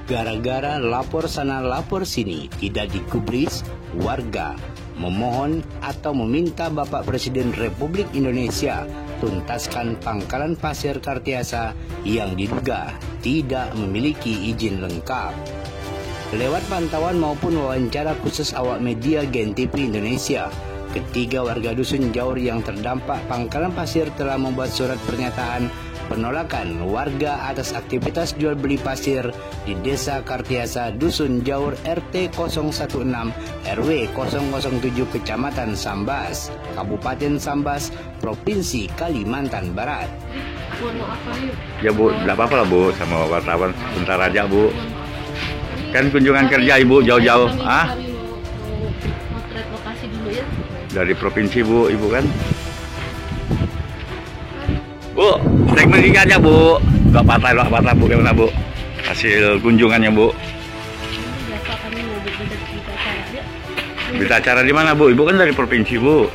Gara-gara lapor sana lapor sini tidak digubris, warga memohon atau meminta Bapak Presiden Republik Indonesia tuntaskan pangkalan pasir Kartiasa yang diduga tidak memiliki izin lengkap. Lewat pantauan maupun wawancara khusus awak media Gen TV Indonesia, ketiga warga Dusun Jaur yang terdampak pangkalan pasir telah membuat surat pernyataan penolakan warga atas aktivitas jual beli pasir di Desa Kartiasa, Dusun Jaur RT 016 RW 007 Kecamatan Sambas, Kabupaten Sambas, Provinsi Kalimantan Barat. Ya Bu, tidak apa-apa lah Bu, sama wartawan sebentar aja Bu. Kan kunjungan kerja Ibu jauh-jauh. Kami mau motret lokasi dulu ya. Dari provinsi Bu, Ibu kan? Bu, segmen ini aja Bu. Gak patah Bu, gimana Bu? Hasil kunjungannya Bu. Biasa kami mau berita acara ya. Berita acara di mana Bu? Ibu kan dari provinsi Bu.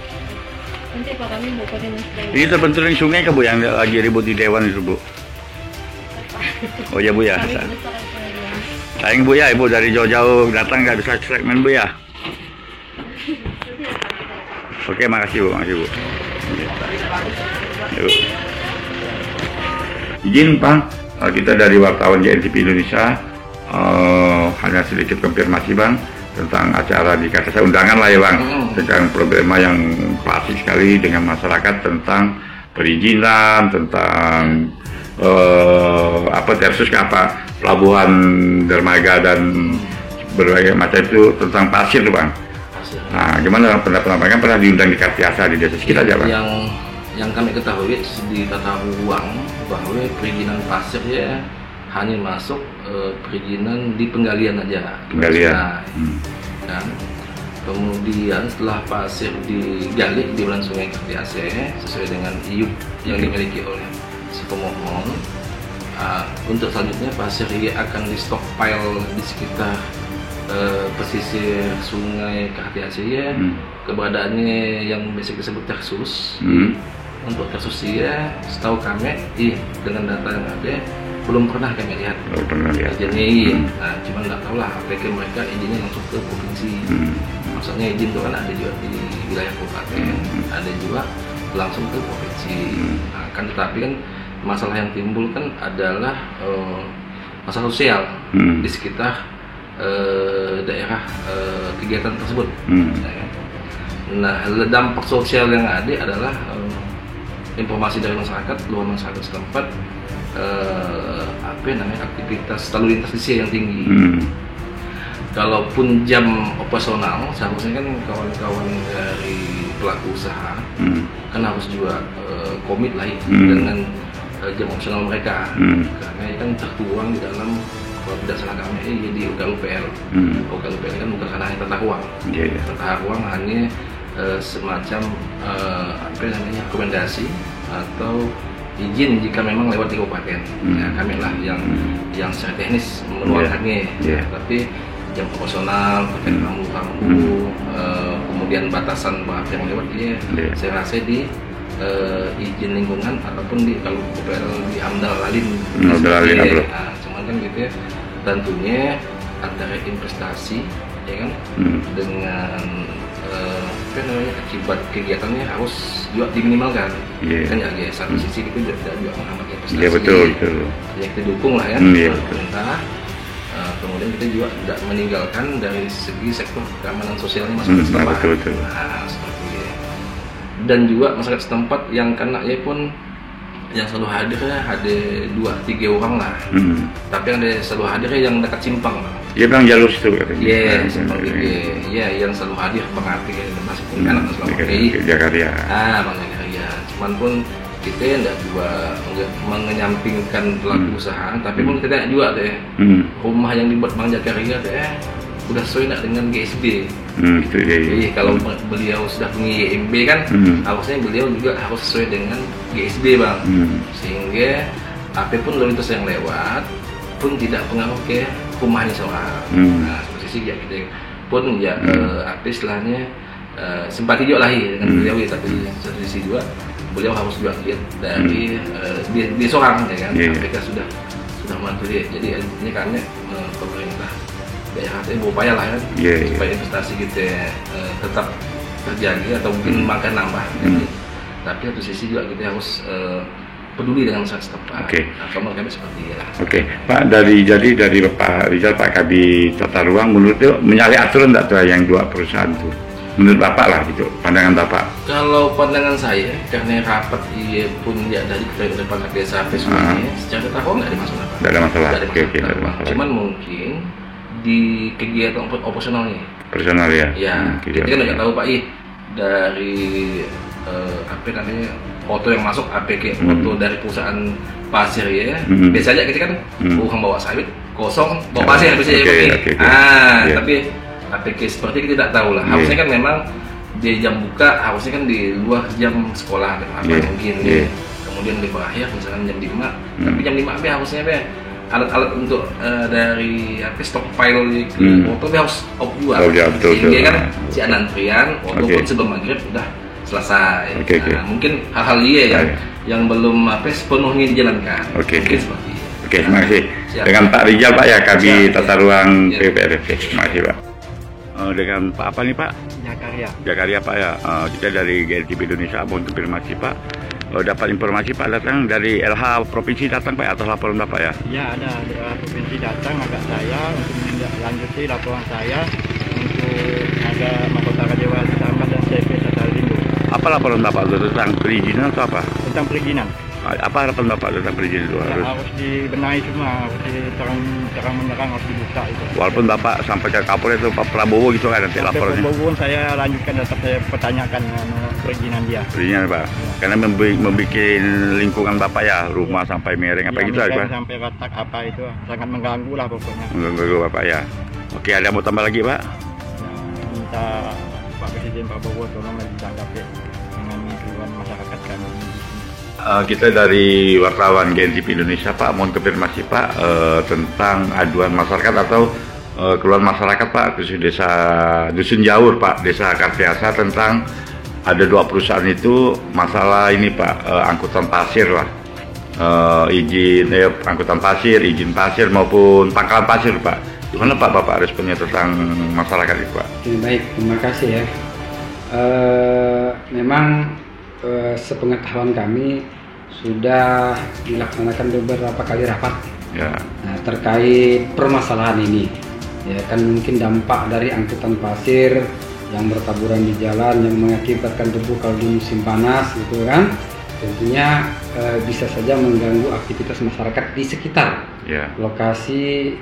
Nanti Pak kami mau koordinasi. Ini terbenturin sungai ke Bu yang lagi ribut di Dewan itu Bu. Oh ya Bu ya. Sayang Bu ya, Ibu dari jauh-jauh datang nggak bisa segmen Bu ya. Oke, makasih Bu, makasih Bu. Yuk. Izin Pak, kita dari wartawan JNTV Indonesia hanya sedikit konfirmasi Bang tentang acara di Kartiasa, undangan lah ya Bang, tentang problema yang klasik sekali dengan masyarakat tentang perizinan, tentang tersus apa pelabuhan dermaga dan berbagai macam itu tentang pasir tuh Bang. Nah, gimana pendapat Bang? Kan pernah diundang di Kartiasa di desa sekitar aja Bang. Yang kami ketahui di tata ruang bahwa perizinan pasir ya hanya masuk perizinan di penggalian aja. Penggalian. Dan kemudian setelah pasir digali di bulan Sungai Kartiasa sesuai dengan IUP yang dimiliki oleh si pemohon, untuk selanjutnya pasir akan di stockpile di sekitar pesisir Sungai Kartiasa ya. Keberadaannya yang biasa disebut tersus. Untuk tersus ya, setahu kami dengan data yang ada belum pernah kami lihat izinnya. Nah, cuman nggak tahu lah apakah mereka izinnya langsung ke provinsi. Maksudnya izin itu kan ada juga di wilayah kabupaten, ada juga langsung ke provinsi. Nah, kan tetapi kan masalah yang timbul kan adalah masalah sosial di sekitar daerah kegiatan tersebut. Nah, dampak sosial yang ada adalah informasi dari masyarakat, luar masyarakat setempat, aktivitas lalu lintas di sini yang tinggi. Kalaupun jam operasional, seharusnya kan kawan-kawan dari pelaku usaha kan harus juga komit lah dengan jam operasional mereka, karena itu kan tertuang di dalam, kalau tidak salah kami jadi UKLUPL. UKLUPL kan bukan hanya tata ruang. Tata ruang hanya semacam rekomendasi atau izin jika memang lewat di kabupaten. Nah, kami lah yang secara teknis menuangkannya. Tapi jam operasional, tamu-tamu, kemudian batasan berapa yang lewat saya rasa di izin lingkungan ataupun kalau di AMDAL Lalin. Cuman kan gitu ya, tentunya antara investasi ya kan dengan akibat kegiatannya harus juga diminimalkan. Kan ya satu sisi itu juga menghambat investasi. Betul. Yang kita dukung lah ya pemerintah. Kemudian kita juga tidak meninggalkan dari segi sektor keamanan sosialnya masyarakat setempat. Nah, seperti itu. Dan juga masyarakat setempat yang kena ya pun yang selalu hadir ada 2-3 orang lah. Tapi yang selalu hadir yang dekat simpang. Iya Bang, jalur situ katanya. Yang selalu hadir pengerti masih punya anak selama ini. Jakarta. Bang Jakarta. Cuman pun kita tidak juga mengenyampingkan pelaku usaha, tapi pun kita juga deh rumah yang dibuat Bang Jakarta udah sesuai dengan GSB. Jadi kalau beliau sudah punya IMB kan, harusnya beliau juga harus sesuai dengan GSB Bang. Sehingga apapun lalu lintas yang lewat pun tidak pengaruh ke rumahnya seorang. Nah, posisi ya kita pun ya istilahnya simpati juga lah dengan beliau ya, tapi satu sisi juga beliau harus juga lihat dari dia seorang ya kan, mereka sudah sudah mematuhi. Jadi ini kan pemerintah daerah ini berupaya lah kan supaya investasi kita tetap terjadi atau mungkin makan nambah. Tapi satu sisi juga kita harus peduli dengan masyarakat setempat. Kalau kami seperti itu. Pak, dari Pak Rizal, Pak Kabid Tata Ruang, menurut itu menyalahi aturan tidak tuh yang 2 perusahaan itu? Menurut Bapak lah gitu, pandangan Bapak. Kalau pandangan saya, karena rapat pun ya dari depan desa sampai semuanya, secara tata ruang nggak ada masalah. Nggak ada masalah. Cuman mungkin di kegiatan operasionalnya. Personal ya. Ya, kita kan nggak tahu Pak dari apa namanya foto yang masuk APK foto dari perusahaan pasir ya. Biasanya kita kan orang bawa sawit kosong bawa pasir biasanya. Tapi APK seperti kita tidak tahu lah. Harusnya kan memang di jam buka harusnya kan di luar jam sekolah apa mungkin. Kemudian di berakhir misalkan jam 5. Tapi jam 5 harusnya alat-alat untuk dari stockpile di foto harus off juga. Sehingga kan si antrian foto pun sebelum maghrib udah selesai. Mungkin hal-hal yang belum sepenuhnya dijalankan. Mungkin seperti itu. Terima kasih. Dengan Pak Rizal Pak ya, Kabid Tata Ruang PPRFP. Terima kasih Pak. Dengan Pak apa nih Pak? Jakaria Pak ya. Kita dari GNTP Indonesia mohon konfirmasi Pak. Dapat informasi Pak datang dari LH Provinsi datang Pak atas laporan Bapak ya? Ya, ada LH Provinsi datang agak saya untuk menindaklanjuti laporan saya untuk ada mahkota Raja Tambah dan CV Satalindo. Apa laporan Bapak itu tentang perizinan atau apa? Tentang perizinan. Apa harapan Bapak tentang perizinan itu? Harus dibenahi semua, harus terang-menerang, harus dibuka itu. Walaupun Bapak sampai ke Kapolres itu Pak Prabowo gitu kan nanti laporannya? Prabowo saya lanjutkan, tetap saya pertanyakan perizinan dia. Perizinan Pak? Karena membuat lingkungan Bapak ya, rumah sampai miring apa gitu Pak? Sampai retak apa itu, sangat mengganggu lah pokoknya. Mengganggu Bapak ya. Oke, ada mau tambah lagi Pak? Minta Pak Presiden Prabowo tolong ditanggapi dengan keluhan masyarakat kami. Kita dari wartawan GNTP Indonesia Pak, mohon konfirmasi Pak tentang aduan masyarakat atau keluhan masyarakat Pak khusus desa Dusun Jaur Pak, desa Kartiasa tentang ada 2 perusahaan itu masalah ini Pak, angkutan pasir lah, angkutan pasir, izin pasir maupun pangkalan pasir Pak. Gimana Pak Bapak responnya tentang masyarakat itu Pak? Baik, terima kasih ya. Memang sepengetahuan kami sudah dilaksanakan beberapa kali rapat terkait permasalahan ini. Ya kan mungkin dampak dari angkutan pasir yang bertaburan di jalan yang mengakibatkan debu kalau di musim panas gitu kan, tentunya bisa saja mengganggu aktivitas masyarakat di sekitar lokasi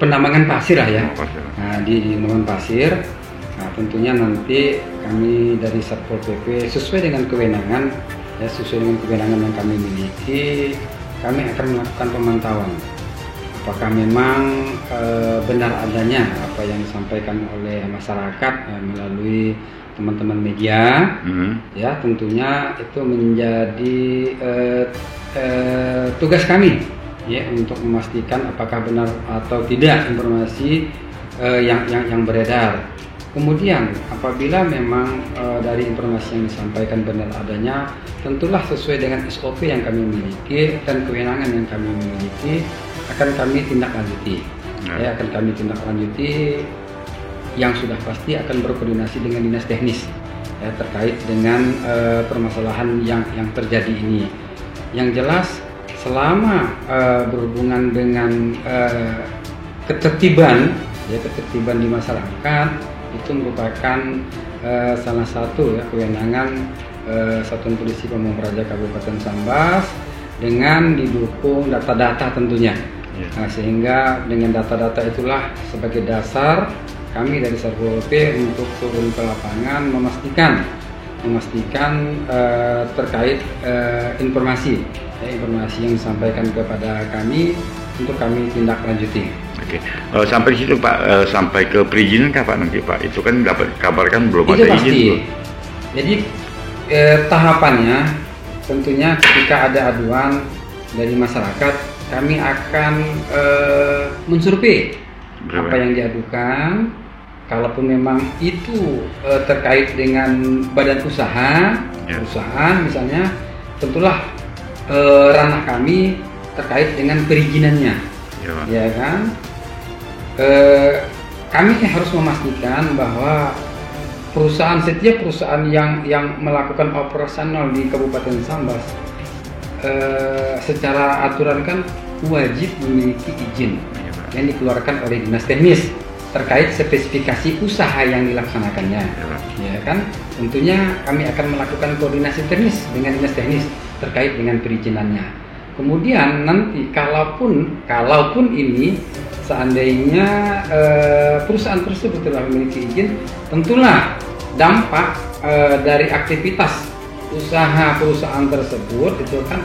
penambangan pasir lah ya. Nah, di penambangan pasir. Nah, tentunya nanti kami dari Satpol PP sesuai dengan kewenangan yang kami miliki, kami akan melakukan pemantauan apakah memang benar adanya apa yang disampaikan oleh masyarakat melalui teman-teman media. Ya, tentunya itu menjadi tugas kami ya untuk memastikan apakah benar atau tidak informasi yang beredar. Kemudian apabila memang dari informasi yang disampaikan benar adanya, tentulah sesuai dengan SOP yang kami miliki dan kewenangan yang kami miliki akan kami tindak lanjuti. Akan kami tindak lanjuti, yang sudah pasti akan berkoordinasi dengan dinas teknis terkait dengan permasalahan yang terjadi ini. Yang jelas selama berhubungan dengan ketertiban di masyarakat, itu merupakan salah satu kewenangan Satuan Polisi Pamung Praja Kabupaten Sambas dengan didukung data-data tentunya. Nah, sehingga dengan data-data itulah sebagai dasar kami dari Satpol PP untuk turun ke lapangan memastikan terkait informasi yang disampaikan kepada kami untuk kami tindak lanjuti. Oke, sampai situ Pak, sampai ke perizinan kapan nanti Pak? Itu kan dapat kabarkan belum itu ada pasti izin. Jadi tahapannya tentunya ketika ada aduan dari masyarakat, kami akan mensurvei apa yang diadukan. Kalaupun memang itu terkait dengan badan usaha, perusahaan misalnya, tentulah ranah kami terkait dengan perizinannya, ya kan? Kami harus memastikan bahwa setiap perusahaan yang melakukan operasional di Kabupaten Sambas secara aturan kan wajib memiliki izin yang dikeluarkan oleh Dinas Teknis terkait spesifikasi usaha yang dilaksanakannya, ya kan? Tentunya kami akan melakukan koordinasi teknis dengan Dinas Teknis terkait dengan perizinannya. Kemudian nanti kalaupun ini seandainya perusahaan tersebut telah memiliki izin, tentulah dampak dari aktivitas usaha perusahaan tersebut itu kan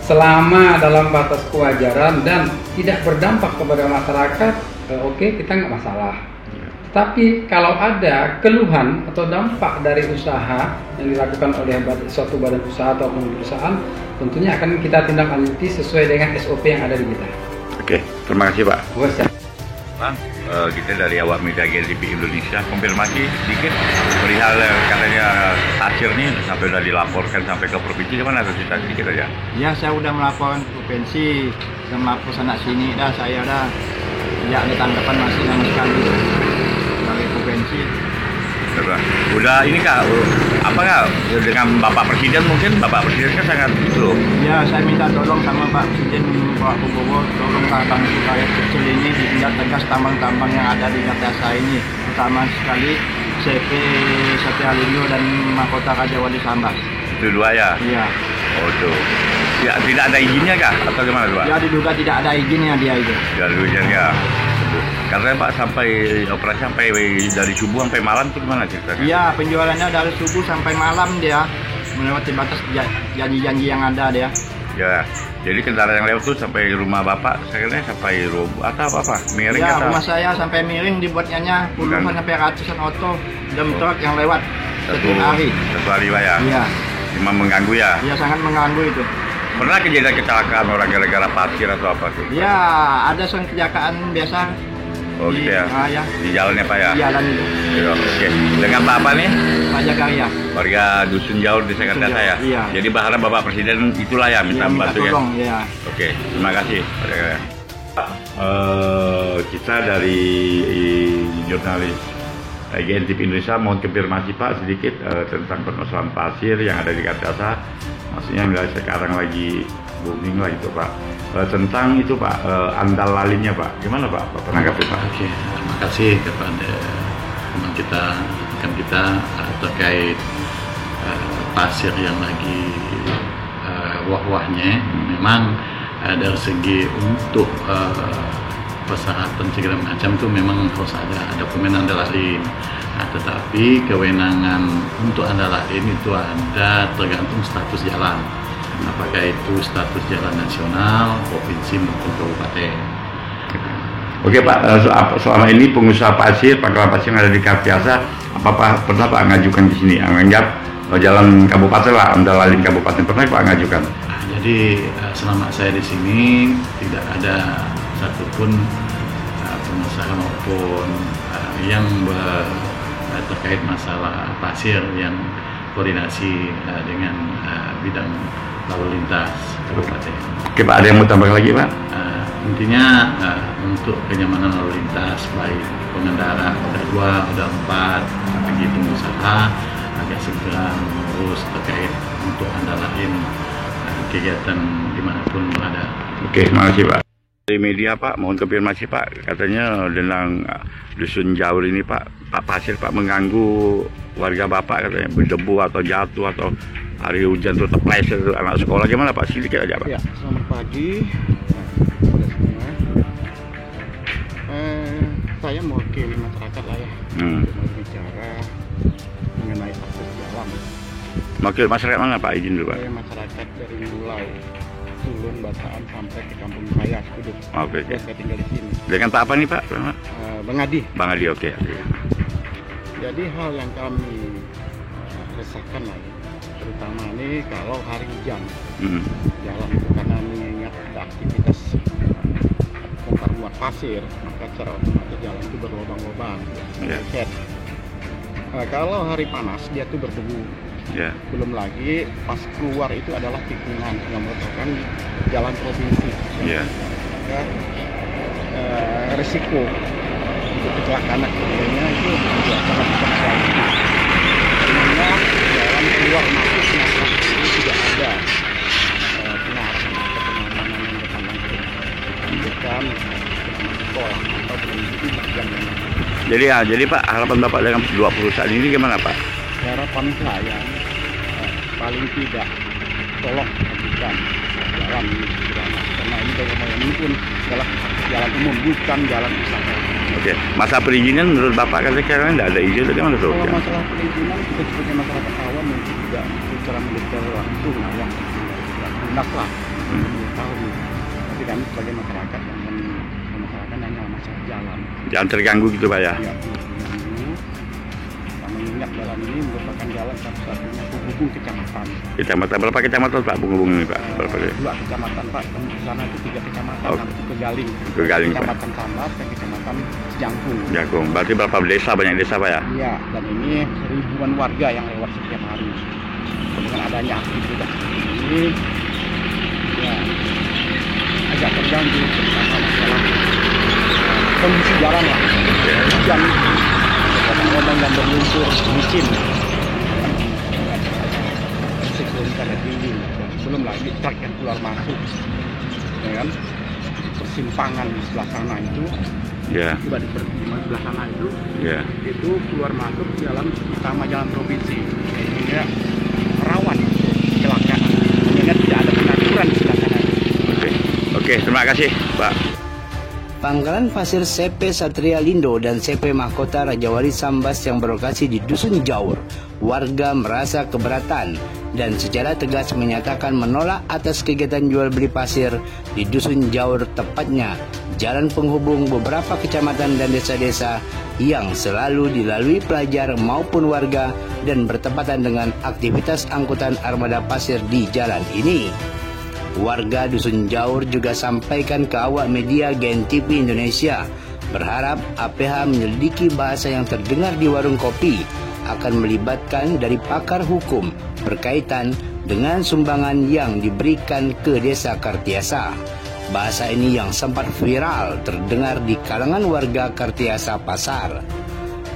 selama dalam batas kewajaran dan tidak berdampak kepada masyarakat, oke, kita nggak masalah. Tapi kalau ada keluhan atau dampak dari usaha yang dilakukan oleh suatu badan usaha ataupun perusahaan, tentunya akan kita tindak lanjuti sesuai dengan SOP yang ada di kita. Oke, terima kasih Pak. Bang, kita dari awak media GLTP Indonesia konfirmasi sedikit perihal katanya pasir nih sampai sudah dilaporkan sampai ke provinsi, gimana cerita sedikit aja? Ya, saya udah melaporkan ke provinsi dan melapor sana sini, saya tidak ada tanggapan masih sama sekali dari provinsi. Udah ini Kak, dengan Bapak Presiden, mungkin Bapak Presiden kan sangat gitu loh. Ya, saya minta tolong sama Pak Presiden Pak Prabowo, tolong tambang rakyat kecil ini ditindak tegas tambang-tambang yang ada di Kartasa ini, utama sekali CP Setialindo dan Mahkota Raja Wali Sambas. Itu dua ya? Iya. Oh tuh. Ya, tidak ada izinnya Kak? Atau gimana Pak? Ya, diduga tidak ada izinnya dia itu. Tidak ada izinnya. Karena Pak sampai operasi sampai dari subuh sampai malam itu gimana ceritanya? Iya, penjualannya dari subuh sampai malam dia melewati batas janji-janji yang ada dia. Ya, jadi kendaraan yang lewat tuh sampai rumah Bapak, saya kira sampai roboh atau apa? Miring ya, atau? Rumah saya sampai miring dibuatnya puluhan sampai ratusan oto dan truk yang lewat setiap hari. Satu hari Pak ya? Iya. Memang mengganggu ya? Iya, sangat mengganggu itu. Pernah kejadian kecelakaan orang gara-gara pasir atau apa tuh? Iya, ada soal kecelakaan biasa. Oh gitu ya? Ya. Di jalannya Pak ya? Di jalan itu. Ya, oke. Dengan Pak apa nih? Pak Jakaria. Warga Dusun Jaur di Kartasa ya? Iya. Jadi berharap Bapak Presiden itulah ya minta bantu ya? Tolong, ya. Oke, terima kasih Pak Jakaria. Kita dari jurnalis GLTP Indonesia mohon konfirmasi Pak sedikit tentang permasalahan pasir yang ada di Kartasa. Maksudnya sekarang lagi booming lah itu Pak. Tentang itu Pak, andal lalinnya Pak, gimana Pak penanggapan Pak? Oke, terima kasih kepada teman kita, rekan kita terkait pasir yang lagi wah-wahnya. Memang dari segi untuk persyaratan segala macam itu memang harus ada dokumen andal lalin. Tetapi kewenangan untuk andal lalin itu ada tergantung status jalan. Apakah itu status jalan nasional, provinsi maupun kabupaten. Oke Pak, selama ini pengusaha pasir, pangkalan pasir yang ada di Kartasa, apa pernah Pak ngajukan di sini? Anggap jalan kabupaten lah, andal lalin kabupaten, pernah Pak ngajukan? Jadi selama saya di sini tidak ada satupun pengusaha maupun yang terkait masalah pasir yang koordinasi dengan bidang lalu lintas kabupaten. Oke Pak, ada yang mau tambah lagi Pak? Intinya untuk kenyamanan lalu lintas baik pengendara roda 2, roda 4 bagi pengusaha agar segera mengurus terkait untuk andal lalin kegiatan dimanapun berada. Oke, terima kasih Pak. Dari media Pak, mohon konfirmasi Pak, katanya tentang Dusun Jaur ini Pak pasir Pak mengganggu warga Bapak, katanya berdebu atau jatuh atau hari hujan tuh terpleset anak sekolah, gimana Pak? Sedikit aja Pak. Ya, selamat pagi kepada semua. Saya mewakili masyarakat lah ya, untuk berbicara mengenai akses jalan. Wakil masyarakat mana Pak? Izin dulu Pak. Saya masyarakat dari Mulai, Sulun, Bataan sampai ke kampung saya, Kudus. Oke. Saya tinggal di sini. Dengan Pak apa nih Pak? Bang Adi. Bang Adi, oke. Jadi hal yang kami resahkan lah, terutama ini kalau hari hujan jalan itu karena mengingat ada aktivitas bongkar muat pasir, maka secara otomatis jalan itu berlubang-lubang. Kalau hari panas dia tuh berdebu Ya. Belum lagi pas keluar itu adalah tikungan yang merupakan jalan provinsi. Ya. Ya, risiko untuk kecelakaan akibatnya itu juga sangat besar. Karena jalan keluar masuknya itu tidak ada pengarahan atau pengamanan yang berkembang bukan sekolah atau berhenti yang Jadi Pak, harapan Bapak dengan dua perusahaan ini gimana Pak? harapan saya paling tidak tolong lakukan jalan ini segera, karena ini bagaimana ini pun adalah jalan umum bukan jalan usaha. Oke, masa perizinan menurut Bapak kan sekarang tidak ada izin, bagaimana tuh? Kalau masalah perizinan kita sebagai masyarakat awam mungkin tidak secara militer langsung yang lunak lah mengetahui. Tapi kami sebagai masyarakat yang masyarakat hanya masalah jalan. Jangan terganggu gitu Pak ya? Ya, mengingat jalan ini merupakan jalan satu-satunya penghubung kecamatan. Kecamatan berapa kecamatan Pak penghubung ini Pak? Berapa? 2 kecamatan Pak, dan di sana itu 3 kecamatan sampai ke Galing. Ke Galing Pak. Kecamatan Sambat dan kecamatan Jangkung. Jangkung. Berarti berapa desa, banyak desa Pak ya? Iya, dan ini ribuan warga yang lewat setiap hari. Dengan adanya aktivitas ini, ya agak terganggu terutama masalah kondisi jalan lah. Hujan, ngomong dan berlumpur, licin. Risiko sangat tinggi. Belum lagi truk yang keluar masuk, ya kan? Persimpangan di sebelah sana itu, tiba di persimpangan sebelah sana itu keluar masuk jalan utama jalan provinsi, sehingga rawan kecelakaan. Mengingat tidak ada pengaturan di sebelah sana. Oke, terima kasih Pak. Pangkalan pasir CP Satria Lindo dan CP Mahkota Rajawali Sambas yang berlokasi di Dusun Jaur, warga merasa keberatan dan secara tegas menyatakan menolak atas kegiatan jual beli pasir di Dusun Jaur, tepatnya jalan penghubung beberapa kecamatan dan desa-desa yang selalu dilalui pelajar maupun warga dan bertepatan dengan aktivitas angkutan armada pasir di jalan ini. Warga Dusun Jaur juga sampaikan ke awak media GNTV Indonesia berharap APH menyelidiki bahasa yang terdengar di warung kopi akan melibatkan dari pakar hukum berkaitan dengan sumbangan yang diberikan ke Desa Kartiasa. Bahasa ini yang sempat viral terdengar di kalangan warga Kartiasa Pasar.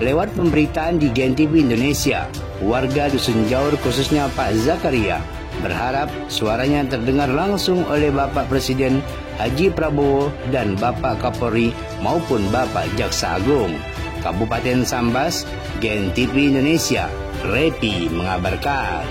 Lewat pemberitaan di GNTV Indonesia, warga Dusun Jaur khususnya Pak Zakaria berharap suaranya terdengar langsung oleh Bapak Presiden Haji Prabowo dan Bapak Kapolri maupun Bapak Jaksa Agung. Kabupaten Sambas, GNTV Indonesia, Repi mengabarkan.